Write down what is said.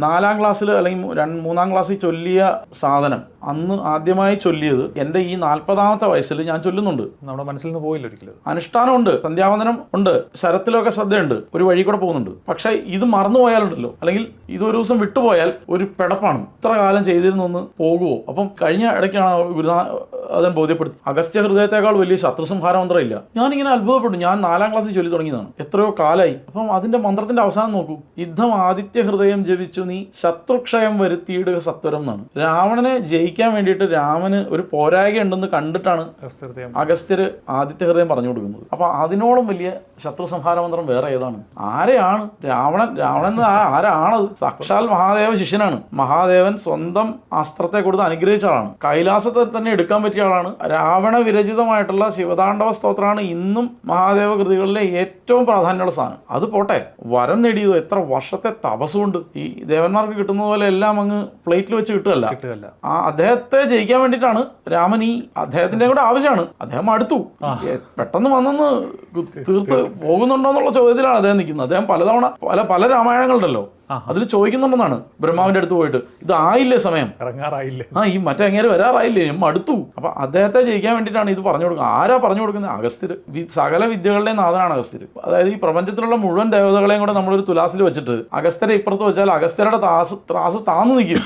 4ാം ക്ലാസ്സിൽ അല്ലെങ്കിൽ 3ാം ക്ലാസ്സിൽ ചൊല്ലിയ സാധനം അന്ന് ആദ്യമായി ചൊല്ലിയത് എൻ്റെ ഈ 40ാമത്തെ വയസ്സിൽ ഞാൻ ചൊല്ലുന്നുണ്ട്. നമ്മുടെ മനസ്സിൽ നിന്ന് പോയില്ല ഒരിക്കലും. അനുഷ്ഠാനമുണ്ട്, സന്ധ്യാവന്ദനം ഉണ്ട്, ശരത്തിലൊക്കെ ശ്രദ്ധയുണ്ട്, ഒരു വഴി കൂടെ പോകുന്നുണ്ട്. പക്ഷേ ഇത് മറന്നുപോയാലുണ്ടല്ലോ, അല്ലെങ്കിൽ ഇതൊരു ദിവസം വിട്ടുപോയാൽ ഒരു പിടപ്പാണ്. ഇത്ര കാലം ചെയ്തിരുന്നൊന്ന് പോകുമോ? അപ്പം കഴിഞ്ഞ ഇടയ്ക്കാണ് ഗുരുനാഥൻ ബോധ്യപ്പെടുത്തി, അഗസ്ത്യ ഹൃദയത്തെക്കാൾ വലിയ ശത്രുസംഹാര മന്ത്രമില്ല. ഞാനിങ്ങനെ അത്ഭുതപ്പെട്ടു. ഞാൻ 4ാം ക്ലാസ്സിൽ ചൊല്ലി തുടങ്ങിയതാണ്, എത്രയോ കാലമായി. അപ്പം അതിന്റെ മന്ത്രത്തിന്റെ അവസാനം നോക്കൂ, യുദ്ധം ആദിത്യ ഹൃദയം ജപിച്ചു നീ ശത്രുക്ഷയം വരുത്തിയിടുക സത്വരം എന്നാണ്. രാവണനെ ജയിക്കാൻ വേണ്ടിയിട്ട് രാമന് ഒരു പോരായ്ക ഉണ്ടെന്ന് കണ്ടിട്ടാണ് അഗസ്ത്യര് ആദിത്യ ഹൃദയം പറഞ്ഞു കൊടുക്കുന്നത്. അപ്പൊ അതിനോളം വലിയ ശത്രു സംഹാര മന്ത്രം വേറെ ഏതാണ്? ആരെയാണ് രാവണൻ ആരാണത്? സാക്ഷാൽ മഹാദേവ ശിഷ്യനാണ്. മഹാദേവൻ സ്വന്തം അസ്ത്രത്തെ കൊടുത്ത് അനുഗ്രഹിച്ച ആളാണ്. കൈലാസത്തെ തന്നെ എടുക്കാൻ പറ്റിയ ആളാണ്. രാവണ വിരചിതമായിട്ടുള്ള ശിവതാണ്ഡവ സ്തോത്രമാണ് ഇന്നും മഹാദേവ കൃതികളിലെ ഏറ്റവും പ്രാധാന്യമുള്ള സാധനം. അത് പോട്ടെ, വരം നേടിയതോ എത്ര വർഷത്തെ തപസ്സുകൊണ്ട്. ഈ ദേവന്മാർക്ക് കിട്ടുന്ന പോലെ എല്ലാം അങ്ങ് പ്ലേറ്റിൽ വെച്ച് കിട്ടുകയല്ല. അദ്ദേഹത്തെ ജയിക്കാൻ വേണ്ടിയിട്ടാണ് രാമൻ ഈ അദ്ദേഹത്തിന്റെ കൂടെ ആവശ്യമാണ്. അദ്ദേഹം അടുത്തു പെട്ടെന്ന് വന്നെന്ന് തീർത്ത് പോകുന്നുണ്ടോ എന്നുള്ള ചോദ്യത്തിലാണ് അദ്ദേഹം നിൽക്കുന്നത്. അദ്ദേഹം പലതവണ പല രാമായണങ്ങളുണ്ടല്ലോ, അതിൽ ചോദിക്കുന്നുണ്ടെന്നാണ് ബ്രഹ്മാവിന്റെ അടുത്ത് പോയിട്ട്, ഇത് ആയില്ലേ സമയം, ഇറങ്ങാറായില്ലേ, ഈ മറ്റേ അങ്ങേര് വരാറായില്ലേ, അടുത്തു. അപ്പൊ അദ്ദേഹത്തെ ജയിക്കാൻ വേണ്ടിയിട്ടാണ് ഇത് പറഞ്ഞു കൊടുക്കുന്നത്. ആരാ പറഞ്ഞു കൊടുക്കുന്നത്? അഗസ്ത്യര്. സകല വിദ്യകളുടെയും നാഥനാണ് അഗസ്ത്യര്. അതായത് ഈ പ്രപഞ്ചത്തിലുള്ള മുഴുവൻ ദേവതകളെയും കൂടെ നമ്മളൊരു തുലാസിൽ വെച്ചിട്ട് അഗസ്ത്യരെ ഇപ്പുറത്ത് വെച്ചാൽ അഗസ്ത്യരുടെ ത്രാസ് താന്നു നിൽക്കും.